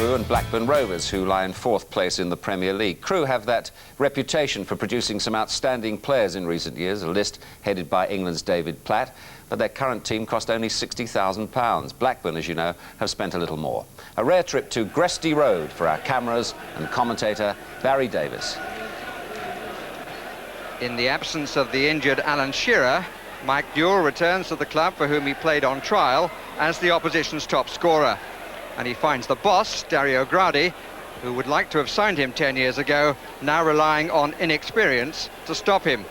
Crewe and Blackburn Rovers, who lie in 4th place in the Premier League. Crewe have that reputation for producing some outstanding players in recent years, a list headed by England's David Platt, but their current team cost only £60,000. Blackburn, as you know, have spent a little more. A rare trip to Gresty Road for our cameras and commentator Barry Davis. In the absence of the injured Alan Shearer, Mike Newell returns to the club for whom he played on trial as the opposition's top scorer. And he finds the boss, Dario Gradi, who would like to have signed him 10 years ago, now relying on inexperience to stop him.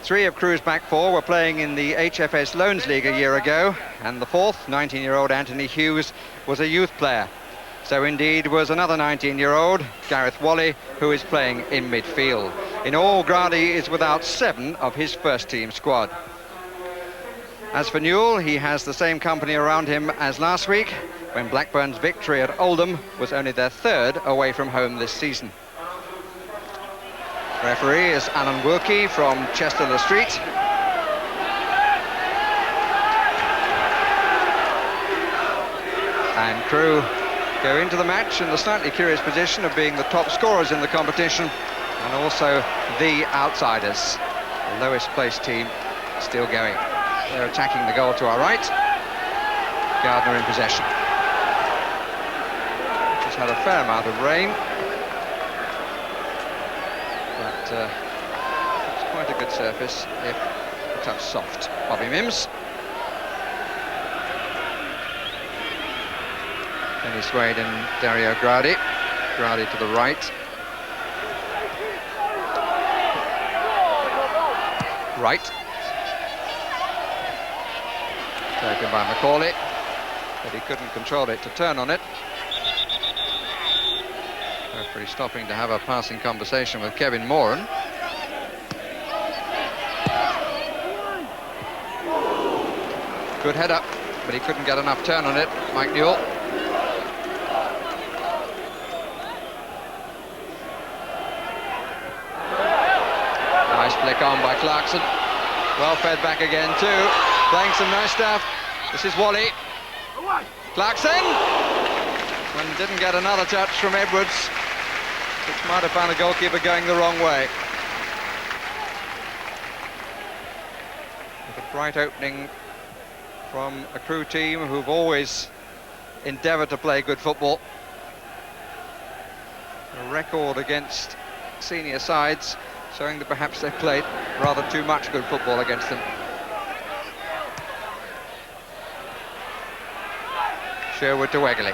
3 of Crewe's back 4 were playing in the HFS Loans League a year ago, and the 4th, 19-year-old Anthony Hughes, was a youth player. So indeed was another 19-year-old, Gareth Wally, who is playing in midfield. In all, Gradi is without 7 of his first-team squad. As for Newell, he has the same company around him as last week, when Blackburn's victory at Oldham was only their 3rd away from home this season. Referee is Alan Wilkie from Chester-le-Street. And Crewe go into the match in the slightly curious position of being the top scorers in the competition and also the outsiders. The lowest placed team still going. They're attacking the goal to our right. Gardner in possession. Just had a fair amount of rain, but it's quite a good surface if a touch soft. Bobby Mims. Dennis Wade and Dario Gradi. Gradi to the right. Right. Taken by Macaulay, but he couldn't control it to turn on it. Referee stopping to have a passing conversation with Kevin Moran. Good head up, but he couldn't get enough turn on it. Mike Newell. Nice flick on by Clarkson. Well fed back again too. Playing some nice stuff. This is Wally. Clarkson! And didn't get another touch from Edwards, which might have found the goalkeeper going the wrong way. With a bright opening from a Crewe team who've always endeavoured to play good football. A record against senior sides showing that perhaps they've played rather too much good football against them. Sherwood to Wegley.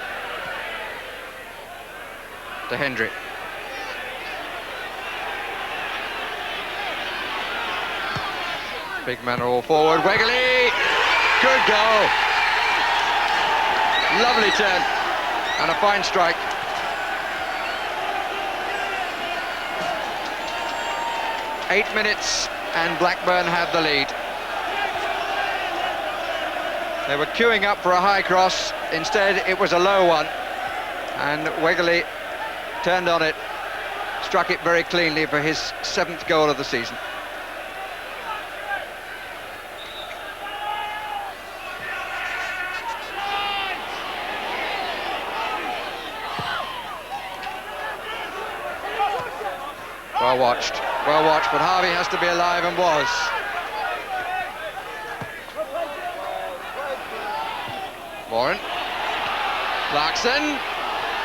To Hendry. Big men are all forward. Wegley! Good goal! Lovely turn. And a fine strike. Eight minutes and Blackburn have the lead. They were queuing up for a high cross. Instead, it was a low one. And Wegley turned on it, struck it very cleanly for his 7th goal of the season. Well watched, but Harvey has to be alive and was. Moran. Clarkson.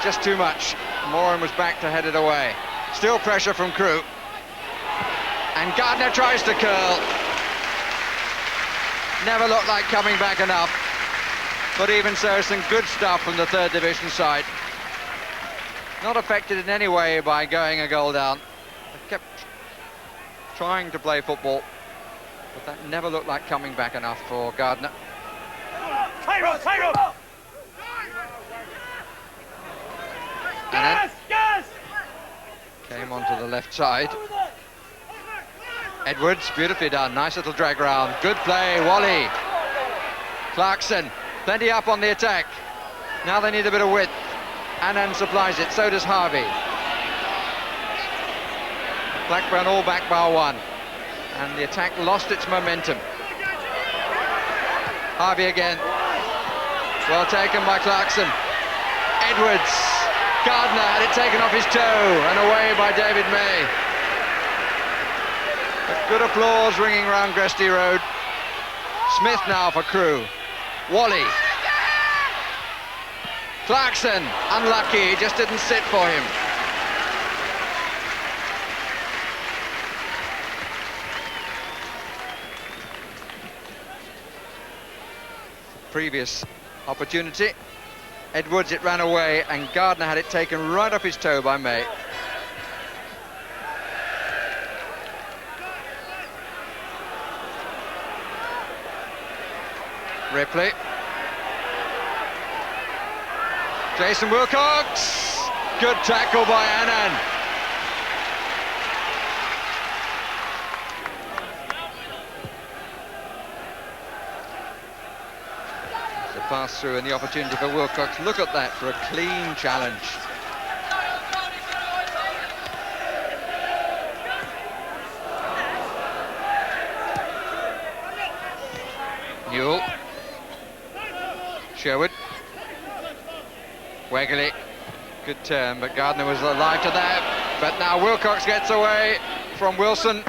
Just too much. Moran was back to head it away. Still pressure from Crewe. And Gardner tries to curl. Never looked like coming back enough. But even so, some good stuff from the 3rd division side. Not affected in any way by going a goal down. They kept trying to play football, but that never looked like coming back enough for Gardner. And then came onto the left side. Edwards, beautifully done, nice little drag round. Good play, Wally. Clarkson, plenty up on the attack. Now they need a bit of width. Annan supplies it, so does Harvey. Blackburn all back by 1. And the attack lost its momentum. Harvey again. Well taken by Clarkson. Edwards Gardner had it taken off his toe and away by David May. But good applause ringing round Gresty Road. Smith now for Crewe. Wally. Clarkson, unlucky, he just didn't sit for him. Previous opportunity. Edwards, it ran away, and Gardner had it taken right off his toe by May. Ripley. Jason Wilcox. Good tackle by Annan. The pass through and the opportunity for Wilcox. Look at that for a clean challenge. Newell. Sherwood. Wegley. Good turn, but Gardner was alive to that. But now Wilcox gets away from Wilson.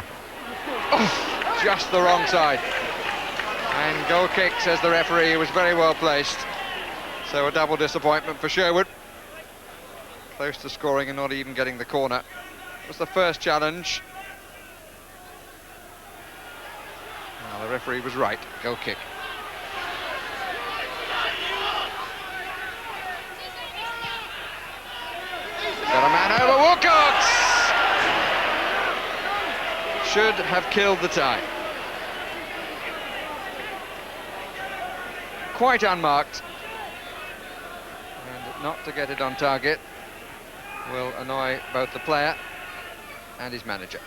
Oh, just the wrong side. And goal kick, says the referee, was very well placed. So a double disappointment for Sherwood. Close to scoring and not even getting the corner. It was the first challenge. Well, the referee was right. Goal kick. Got a man over Wilcox! Should have killed the tie. Quite unmarked. And not to get it on target will annoy both the player and his manager.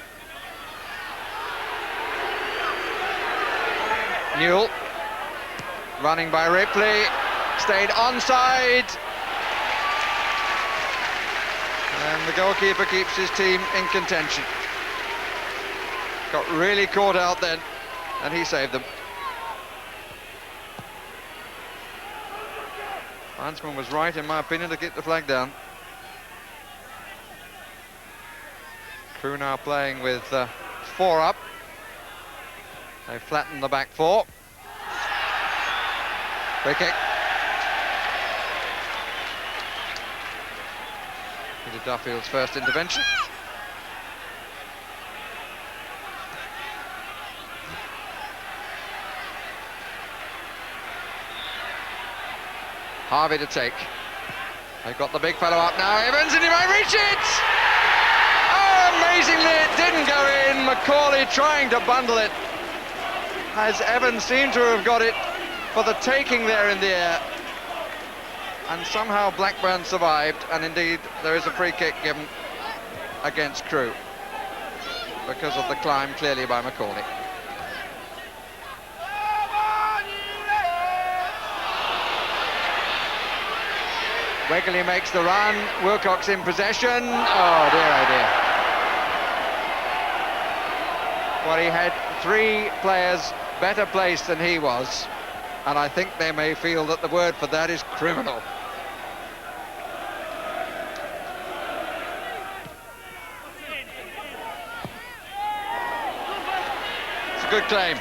Newell. Running by Ripley. Stayed onside. And the goalkeeper keeps his team in contention. Got really caught out then, and he saved them. Huntsman was right, in my opinion, to keep the flag down. Crewe now playing with 4 up. They flattened the back 4. Free kick. Peter Duffield's first intervention. Harvey to take. They've got the big fellow up now, Evans, and he might reach it! Oh, amazingly it didn't go in. Macaulay trying to bundle it, as Evans seemed to have got it for the taking there in the air. And somehow Blackburn survived, and indeed there is a free kick given against Crewe because of the climb clearly by Macaulay. Wegley makes the run, Wilcox in possession. Oh dear, oh dear. Well, he had 3 players better placed than he was, and I think they may feel that the word for that is criminal. It's a good claim.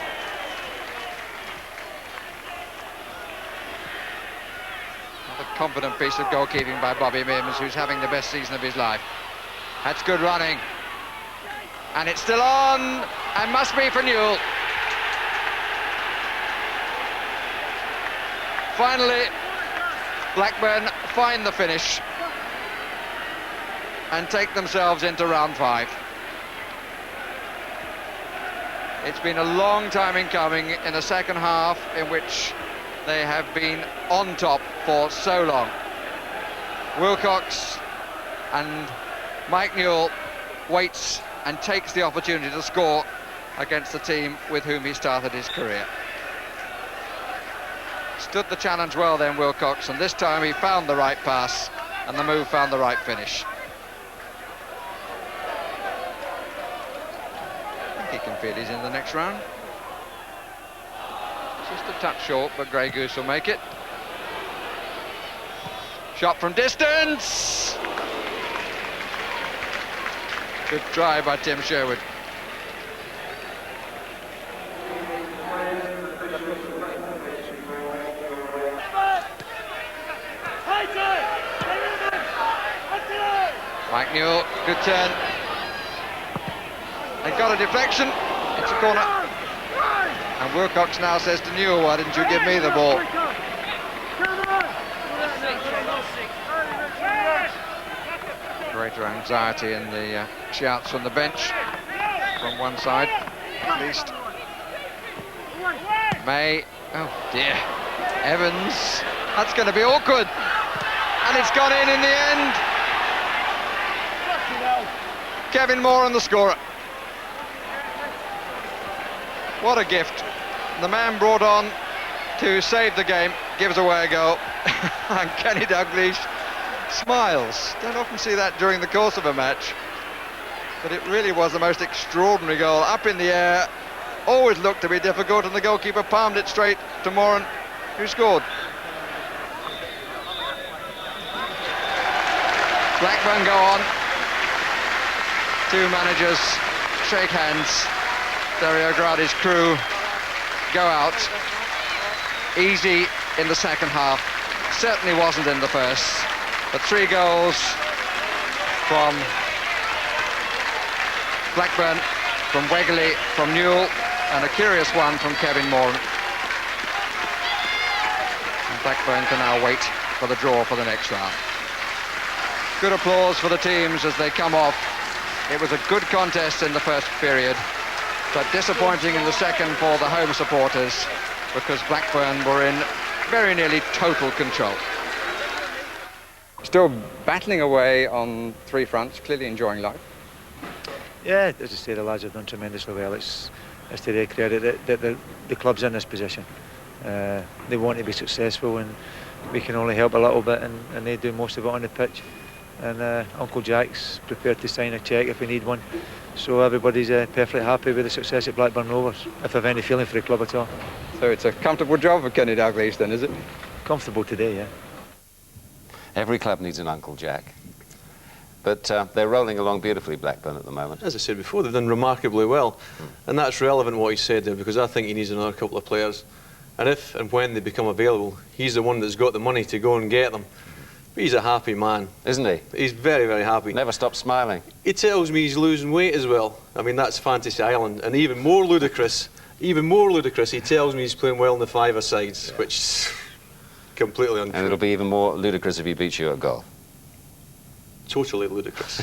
A confident piece of goalkeeping by Bobby Mims, who's having the best season of his life. That's good running. And it's still on, and must be for Newell. Finally, Blackburn find the finish and take themselves into round 5. It's been a long time in coming in a second half in which they have been on top for so long. Wilcox and Mike Newell waits and takes the opportunity to score against the team with whom he started his career. Stood the challenge well then, Wilcox, and this time he found the right pass and the move found the right finish. I think he can feel he's in the next round. Just a touch short, but Grey Goose will make it. Shot from distance. Good try by Tim Sherwood. Mike Newell, good turn. They got a deflection. It's a corner. And Wilcox now says to Newell, why didn't you give me the ball? Greater anxiety in the shouts from the bench, from one side at least. May, oh dear, Evans, that's going to be awkward, and it's gone in the end. Kevin Moore and the scorer. What a gift. The man brought on to save the game gives away a goal. And Kenny Dalglish smiles. Don't often see that during the course of a match, but it really was the most extraordinary goal. Up in the air, always looked to be difficult, and the goalkeeper palmed it straight to Moran, who scored. Blackburn go on. Two managers shake hands. Dario Gradi's Crewe go out. Easy in the second half. Certainly wasn't in the first. But 3 goals from Blackburn, from Wegley, from Newell, and a curious one from Kevin Moore. And Blackburn can now wait for the draw for the next round. Good applause for the teams as they come off. It was a good contest in the first period, but disappointing in the second for the home supporters, because Blackburn were in very nearly total control. Still battling away on 3 fronts, clearly enjoying life. Yeah, as I say, the lads have done tremendously well. It's to their credit that the club's in this position. They want to be successful, and we can only help a little bit, and they do most of it on the pitch. And Uncle Jack's prepared to sign a cheque if we need one. So everybody's perfectly happy with the success at Blackburn Rovers, if they've any feeling for the club at all. So it's a comfortable job for Kenny Dalglish then, is it? Comfortable today, yeah. Every club needs an Uncle Jack. But they're rolling along beautifully, Blackburn, at the moment. As I said before, they've done remarkably well. And that's relevant what he said there, because I think he needs another couple of players. And if and when they become available, he's the one that's got the money to go and get them. But he's a happy man. Isn't he? He's very, very happy. Never stops smiling. He tells me he's losing weight as well. I mean, that's Fantasy Island. And even more ludicrous, he tells me he's playing well in the 5-a sides, which is completely untrue. And it'll be even more ludicrous if he beats you at golf. Totally ludicrous.